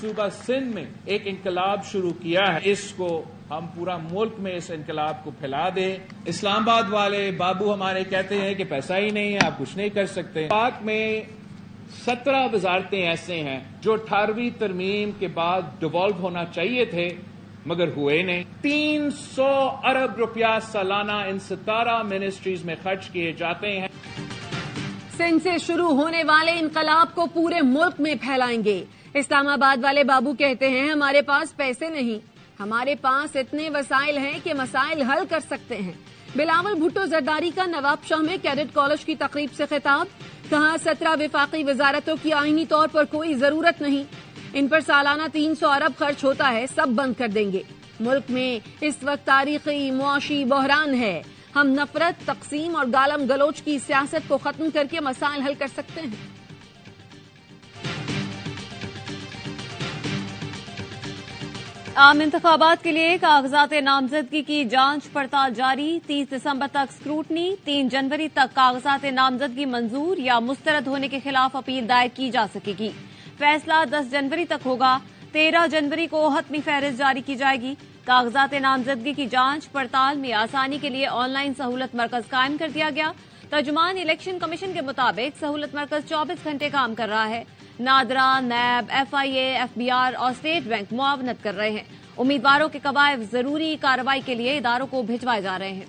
सूबा सिंध में एक इनकलाब शुरू किया है, इसको हम पूरा मुल्क में इस इनकलाब को फैला दें। इस्लामाबाद वाले बाबू हमारे कहते हैं कि पैसा ही नहीं है, आप कुछ नहीं कर सकते। पाक में 17 वजारतें ऐसे हैं जो 18वीं तरमीम के बाद डिवॉल्व होना चाहिए थे मगर हुए नहीं। 300 अरब रुपया सालाना इन 17 मिनिस्ट्रीज में खर्च किए जाते हैं। सिंध से शुरू होने वाले इनकलाब को पूरे मुल्क में फैलाएंगे। इस्लामाबाद वाले बाबू कहते हैं हमारे पास पैसे नहीं, हमारे पास इतने वसाइल हैं कि मसाइल हल कर सकते हैं। बिलावल भुट्टो जरदारी का नवाबशाह में कैडेट कॉलेज की तकरीब से खिताब, कहा 17 विफाकी वजारतों की आईनी तौर पर कोई जरूरत नहीं, इन पर सालाना 300 अरब खर्च होता है, सब बंद कर देंगे। मुल्क में इस वक्त तारीखी मुआशी बहरान है, हम नफरत, तकसीम और गालम गलोच की सियासत को खत्म करके मसाइल हल कर सकते हैं। आम इंतखाबात के लिए कागजात नामजदगी की जांच पड़ताल जारी, 30 दिसंबर तक स्क्रूटनी, 3 जनवरी तक कागजात नामजदगी मंजूर या मुस्तरद होने के खिलाफ अपील दायर की जा सकेगी। फैसला 10 जनवरी तक होगा, 13 जनवरी को हतमी फहरिस्त जारी की जाएगी। कागजात नामजदगी की जांच पड़ताल में आसानी के लिए ऑनलाइन सहूलत मरकज कायम कर दिया गया। तर्जुमान इलेक्शन कमीशन के मुताबिक सहूलत मरकज 24 घंटे काम कर रहा है। नादरा, नैब, FIA, FBR और स्टेट बैंक मुआवनत कर रहे हैं। उम्मीदवारों के कवायद जरूरी कार्रवाई के लिए इदारों को भिजवाए जा रहे हैं।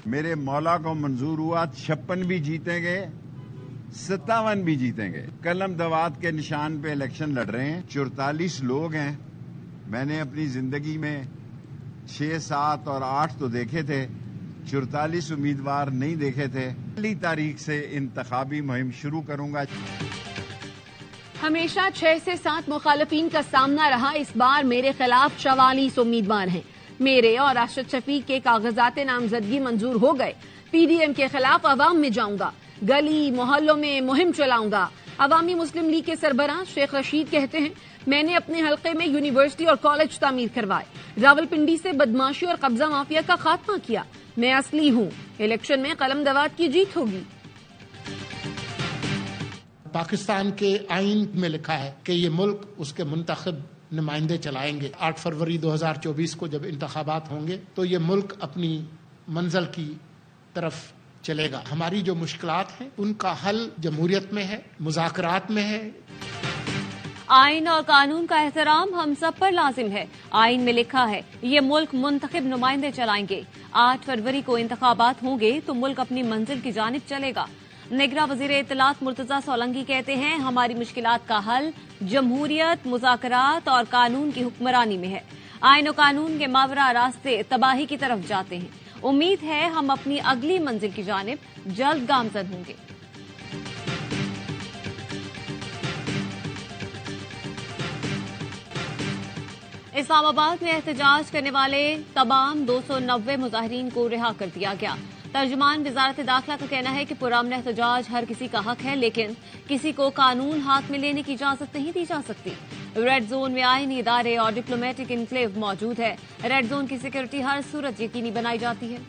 मेरे मौला को मंजूर हुआ 56 भी जीतेंगे, 57 भी जीतेंगे। कलम दवात के निशान पे इलेक्शन लड़ रहे हैं। 44 लोग हैं। मैंने अपनी जिंदगी में 6, 7 और 8 तो देखे थे, 44 उम्मीदवार नहीं देखे थे। पहली तारीख से इंतखाबी मुहिम शुरू करूंगा। हमेशा 6 से 7 मुखालफीन का सामना रहा, इस बार मेरे खिलाफ 44 उम्मीदवार हैं। मेरे और राशिद शफीक के कागजात नामजदगी मंजूर हो गए। PDM के खिलाफ अवाम में जाऊंगा, गली मोहल्लों में मुहिम चलाऊंगा। अवामी मुस्लिम लीग के सरबराह शेख रशीद कहते हैं मैंने अपने हल्के में यूनिवर्सिटी और कॉलेज तामीर करवाए, रावलपिंडी से बदमाशी और कब्जा माफिया का खात्मा किया। मैं असली हूँ, इलेक्शन में कलम दवात की जीत होगी। पाकिस्तान के आईन में लिखा है कि ये मुल्क उसके मुंतखब नुमाइंदे चलाएंगे। 8 फरवरी 2024 को जब इंतखाबात होंगे तो ये मुल्क अपनी मंजिल की तरफ चलेगा। हमारी जो मुश्किलात हैं उनका हल जमहूरियत में है, मुज़ाकरात में है। आइन और कानून का एहतराम हम सब पर लाजिम है। आइन में लिखा है ये मुल्क मुंतखब नुमाइंदे चलाएंगे। 8 फरवरी को इंतखाबात होंगे तो मुल्क अपनी मंजिल की जानिब चलेगा। निगरां वजीर इत्तलात मुर्तजा सोलंकी कहते हैं हमारी मुश्किलात का हल जमहूरियत, मुज़ाकरात और कानून की हुक्मरानी में है। आइन और कानून के मावरा रास्ते तबाही की तरफ जाते हैं। उम्मीद है हम अपनी अगली मंजिल की जानिब जल्द गामजन होंगे। इस्लामाबाद में एहतजाज करने वाले तमाम 290 मुजाहिरीन को रिहा कर दिया गया। तर्जुमान वजारत दाखिला का कहना है कि पुरअमन एहतजाज हर किसी का हक है, लेकिन किसी को कानून हाथ में लेने की इजाजत नहीं दी जा सकती। रेड जोन में आईनी इदारे और डिप्लोमेटिक इनक्लेव मौजूद है। रेड जोन की सिक्योरिटी हर सूरत यकीनी बनाई जाती है।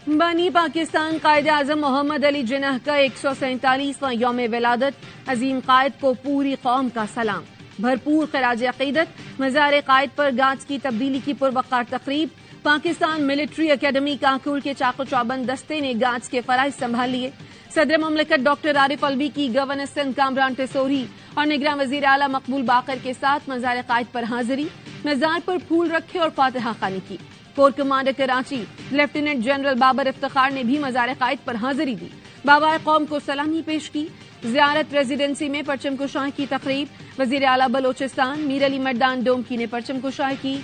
बानी पाकिस्तान कायद आजम मोहम्मद अली जिन्नाह का 147वां यौम विलादत, अजीम कायद को पूरी कौम का सलाम। भरपूर खराज अकीदत, मज़ार कायद पर गाज की तब्दीली की पुरवकार तकरीब। पाकिस्तान मिलिट्री अकेडमी काकुल के चाको चौबंद दस्ते ने गाज के फराइज संभाल लिए। सदर ममलिकत डॉक्टर आरिफ अलवी की गवर्नर सिंध कामरान टेसोरी और निगरान वजीर आला मकबूल बाकर के साथ मज़ार कायद पर हाजिरी। मज़ार पर फूल रखे और फातिहा खानी की। Corps commander Karachi lieutenant general Babar Iftikhar ने भी मज़ार कायद पर हाजिरी दी। बाबा कौम को सलामी पेश की। ज़ियारत रेजिडेंसी में परचम कुशाई की तकरीब। वजीर आला बलोचिस्तान मीर अली मर्दान डोमकी ने परचम कुशाई की।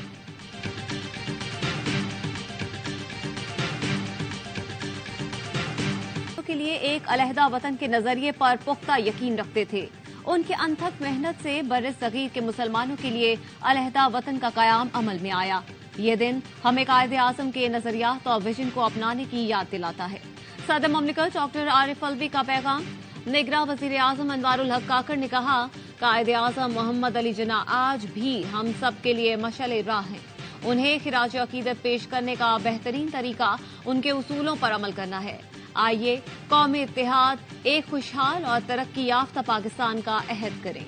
के लिए एक अलहदा वतन के नजरिए पर पुख्ता यकीन रखते थे। उनके अनथक मेहनत से बर्र-ए-सगीर के मुसलमानों के लिए अलहदा वतन का कयाम अमल में आया। ये दिन हमें कायदे आज़म के नजरियात और विजन को अपनाने की याद दिलाता है। सदर ममलिकत डॉक्टर आरिफ अलवी का पैगाम। निगरां वजीर आज़म अनवारुल हक काकर ने कहा कायदे आज़म मोहम्मद अली जिन्ना आज भी हम सब के लिए मशअल राह हैं। उन्हें खिराज अकीदत पेश करने का बेहतरीन तरीका उनके उसूलों पर अमल करना है। आइए कौमी इत्तेहाद, एक खुशहाल और तरक्की याफ्ता पाकिस्तान का अहद करें।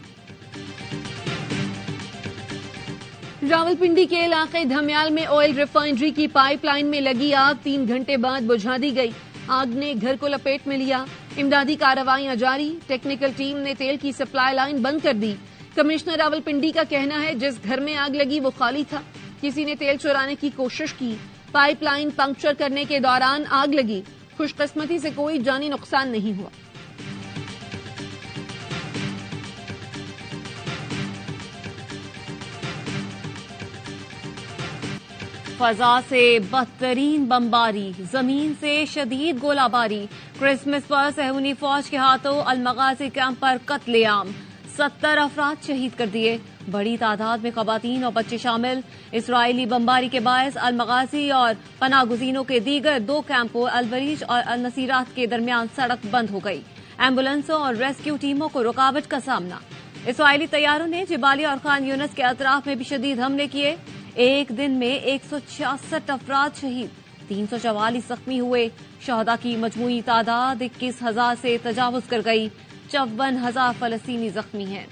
रावलपिंडी के इलाके धमियाल में ऑयल रिफाइनरी की पाइपलाइन में लगी आग 3 घंटे बाद बुझा दी गई। आग ने घर को लपेट में लिया। इमदादी कार्रवाइयां जारी। टेक्निकल टीम ने तेल की सप्लाई लाइन बंद कर दी। कमिश्नर रावलपिंडी का कहना है जिस घर में आग लगी वो खाली था। किसी ने तेल चुराने की कोशिश की। पाइपलाइन पंक्चर करने के दौरान आग लगी। खुशकिस्मती से कोई जानी नुकसान नहीं हुआ। फजा से बदतरीन बमबारी, जमीन से शदीद गोलाबारी। क्रिसमस पर सहूनी फौज के हाथों अलमगाजी कैंप पर कत्लेआम, 70 अफराद शहीद कर दिए। बड़ी तादाद में खवातीन और बच्चे शामिल। इसराइली बमबारी के बायस अलमगाजी और पनागुजीनों के दीगर 2 कैंपों अलबरीज और अलनसीरात के दरमियान सड़क बंद हो गई। एम्बुलेंसों और रेस्क्यू टीमों को रुकावट का सामना। इसराइली तैयारों ने जिबाली और खान यूनिस के अतराफ में भी शदीद हमले किए। एक दिन में 166 अफराद शहीद, 344 जख्मी हुए। शहदा की मजमूई तादाद 21,000 से तजावुज कर गई। 54,000 फलस्तीनी जख्मी हैं।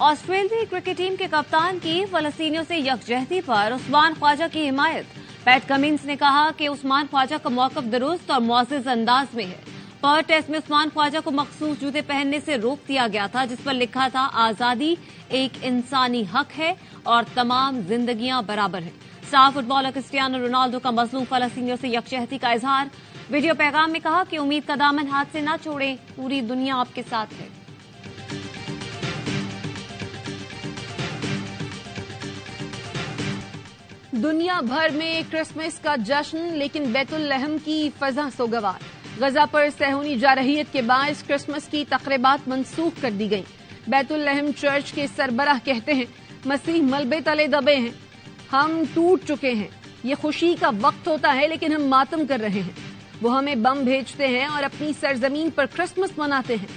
ऑस्ट्रेलियाई क्रिकेट टीम के कप्तान की फलस्तीनियों से यकजहती पर उस्मान ख्वाजा की हिमायत। पैट कमिंस ने कहा कि उस्मान ख्वाजा का मौक़िफ़ दुरुस्त और मुअज़्ज़ज़ अंदाज में है। पर टेस्ट में उस्मान ख्वाजा को मखसूस जूते पहनने से रोक दिया गया था, जिस पर लिखा था आजादी एक इंसानी हक है और तमाम जिंदगियां बराबर हैं। स्टार फुटबॉलर क्रिस्टियानो रोनाल्डो का मजलूम फलस्तीनियों से यकजहती का इजहार। वीडियो पैगाम में कहा कि उम्मीद का दामन हाथ से न छोड़ें, पूरी दुनिया आपके साथ है। दुनिया भर में क्रिसमस का जश्न, लेकिन बैतुल लहम की फजा सोगवार। गजा पर सहूनी जारहियत के बायस क्रिसमस की तकरीबात मनसूख कर दी गई। बैतुल लहम चर्च के सरबराह कहते हैं मसीह मलबे तले दबे हैं, हम टूट चुके हैं। ये खुशी का वक्त होता है लेकिन हम मातम कर रहे हैं। वो हमें बम भेजते हैं और अपनी सरजमीन पर क्रिसमस मनाते हैं।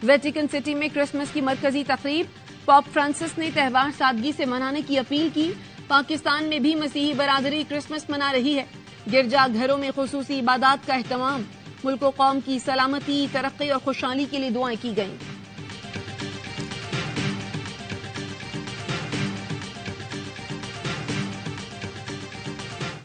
वेटिकन सिटी में क्रिसमस की मरकजी तकरीब। पॉप फ्रांसिस ने त्यौहार सादगी से मनाने की अपील की। पाकिस्तान में भी मसीही बरादरी क्रिसमस मना रही है। गिरजा घरों में खुसूसी इबादत का एहतमाम। मुल्क व कौम की सलामती, तरक्की और खुशहाली के लिए दुआएं की गईं।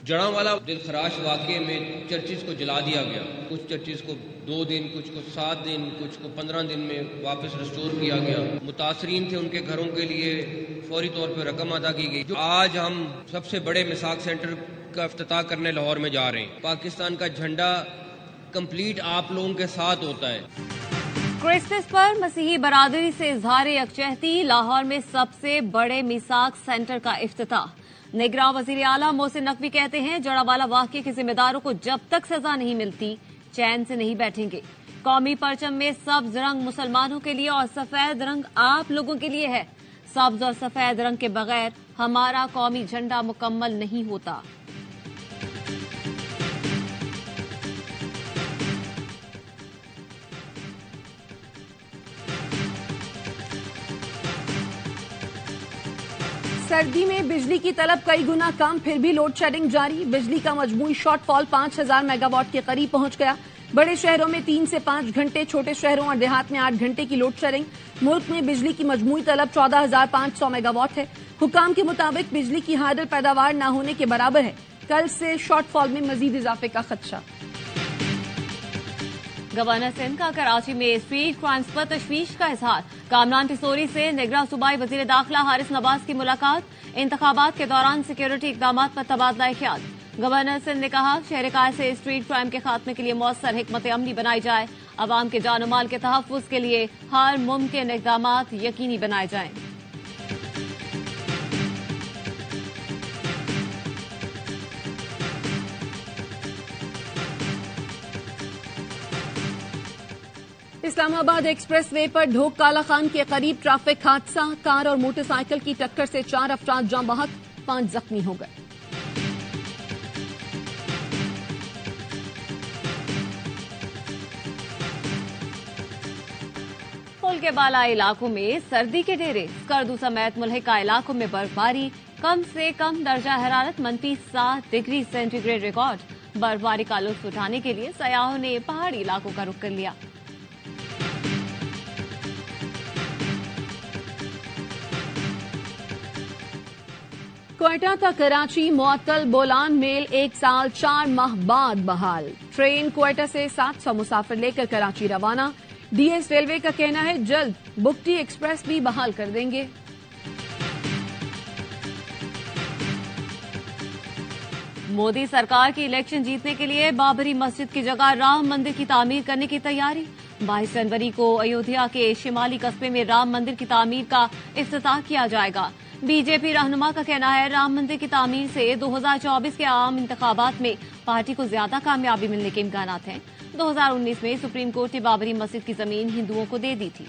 जड़ांवाला दिलखराश वाक़े में चर्चिज़ को जला दिया गया। कुछ चर्चिज़ को 2 दिन, कुछ को 7 दिन, कुछ को 15 दिन में वापस रिस्टोर किया गया। मुतासरीन थे, उनके घरों के लिए फौरी तौर पर रकम अदा की गई। जो आज हम सबसे बड़े मिसाक सेंटर का इफ्तिताह करने लाहौर में जा रहे हैं। पाकिस्तान का झंडा कंप्लीट आप लोगों के साथ होता है। क्रिसमस पर मसीही बरादरी से इजहार यकजहती। लाहौर में सबसे बड़े मिसाक सेंटर का इफ्तिताह। निगरान वजीर आला मोहसिन नकवी कहते हैं जड़ावाला वाक़े के जिम्मेदारों को जब तक सजा नहीं मिलती चैन से नहीं बैठेंगे। कौमी परचम में सब्ज रंग मुसलमानों के लिए और सफेद रंग आप लोगों के लिए है। सब्ज और सफेद रंग के बगैर हमारा कौमी झंडा मुकम्मल नहीं होता। सर्दी में बिजली की तलब कई गुना कम, फिर भी लोड शेडिंग जारी। बिजली का मजमूई शॉर्टफॉल 5000 मेगावाट के करीब पहुंच गया। बड़े शहरों में 3 से 5 घंटे, छोटे शहरों और देहात में 8 घंटे की लोड शेडिंग। मुल्क में बिजली की मजमूई तलब 14,500 मेगावाट है। हुकाम के मुताबिक बिजली की हादल पैदावार न होने के बराबर है। कल से शॉर्टफॉल में मजीद इजाफे का खदशा। गवर्नर सिंध का कराची में स्ट्रीट क्राइम्स पर तशवीश का इजहार। कामरान टिसोरी से निगरान सूबाई वजीर दाखिला हारिस नवाज की मुलाकात। इंतखाबात के दौरान सिक्योरिटी इकदाम पर तबादला ख्याल। गवर्नर सिंध ने कहा शहरकार से स्ट्रीट क्राइम के खात्मे के लिए मौसर हिकमत अमली बनाई जाए। अवाम के जान माल के तहफ़्फ़ुज़ के लिए हर मुमकिन इकदाम यकीनी बनाए जाएं। इस्लामाबाद एक्सप्रेस वे पर ढोक काला खान के करीब ट्रैफिक हादसा। कार और मोटरसाइकिल की टक्कर से 4 अफराद जाँ बहक, 5 जख्मी हो गए। के बालाई इलाकों में सर्दी के डेरे, स्कर्दू समेत मुल्हिका इलाकों में बर्फबारी, कम से कम दर्जा हरारत -7 डिग्री सेंटीग्रेड रिकॉर्ड। बर्फबारी का लुत्फ उठाने के लिए सयाहों ने पहाड़ी इलाकों का रुख कर लिया। क्वेटा तक कराची मुअत्तल बोलान मेल 1 साल 4 माह बाद बहाल। ट्रेन क्वेटा से 700 मुसाफिर लेकर कराची रवाना। डीएस रेलवे का कहना है जल्द बुकटी एक्सप्रेस भी बहाल कर देंगे। मोदी सरकार की इलेक्शन जीतने के लिए बाबरी मस्जिद की जगह राम मंदिर की तामीर करने की तैयारी। 22 जनवरी को अयोध्या के शिमाली कस्बे में राम मंदिर की तामीर का इफ्तिताह किया जाएगा। बीजेपी रहनुमा का कहना है राम मंदिर की तामीर से 2024 के आम इंतखाबात में पार्टी को ज्यादा कामयाबी मिलने के इम्कानात हैं। 2019 में सुप्रीम कोर्ट ने बाबरी मस्जिद की जमीन हिंदुओं को दे दी थी।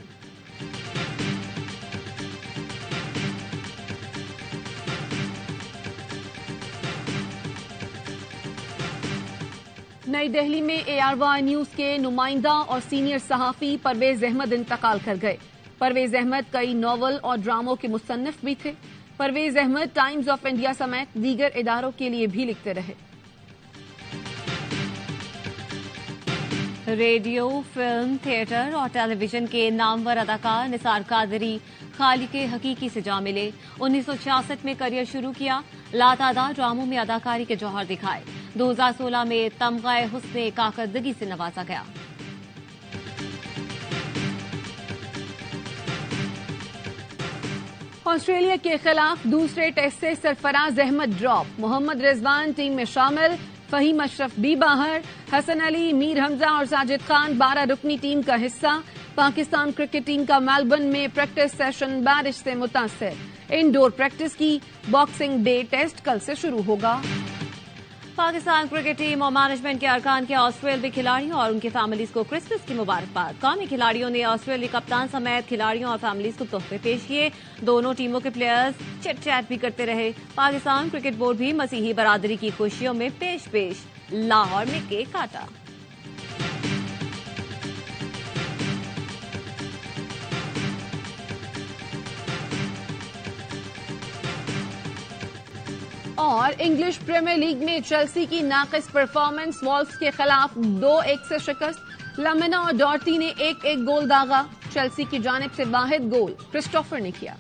नई दिल्ली में ARY न्यूज के नुमाइंदा और सीनियर सहाफी परवेज अहमद इंतकाल कर गए। परवेज अहमद कई नॉवल और ड्रामों के मुसन्निफ भी थे। Parvez Ahmed Times of India समेत दीगर इदारों के लिए भी लिखते रहे। रेडियो, फिल्म, थिएटर और टेलीविजन के नामवर अदाकार निसार कादरी खालिके हकीकी से जा मिले। 1966 में करियर शुरू किया। लातादाद ड्रामों में अदाकारी के जौहर दिखाए। 2016 में तमगाए हुस्ने काकरदगी से नवाजा गया। ऑस्ट्रेलिया के खिलाफ दूसरे टेस्ट से सरफराज अहमद ड्रॉप। मोहम्मद रिजवान टीम में शामिल, फहीम अशरफ भी बाहर। हसन अली, मीर हमजा और साजिद खान 12 रुकनी टीम का हिस्सा। पाकिस्तान क्रिकेट टीम का मेलबर्न में प्रैक्टिस सेशन बारिश से मुतासिर। इंडोर प्रैक्टिस की। बॉक्सिंग डे टेस्ट कल से शुरू होगा। पाकिस्तान क्रिकेट टीम और मैनेजमेंट के अरकान के ऑस्ट्रेलियाई खिलाड़ियों और उनके फैमिलीज को क्रिसमस की मुबारकबाद। कौमी खिलाड़ियों ने ऑस्ट्रेलिया कप्तान समेत खिलाड़ियों और फैमिलीज को तोहफे पेश किए। दोनों टीमों के प्लेयर्स चिट चैट भी करते रहे। पाकिस्तान क्रिकेट बोर्ड भी मसीही बरादरी की खुशियों में पेश लाहौर में केक काटा। और इंग्लिश प्रीमियर लीग में चेल्सी की नाकिस परफॉर्मेंस, वॉल्व्स के खिलाफ 2-1 से शिकस्त। लमिना और डॉर्टी ने 1-1 गोल दागा। चेल्सी की जानिब से वाहिद गोल क्रिस्टोफर ने किया।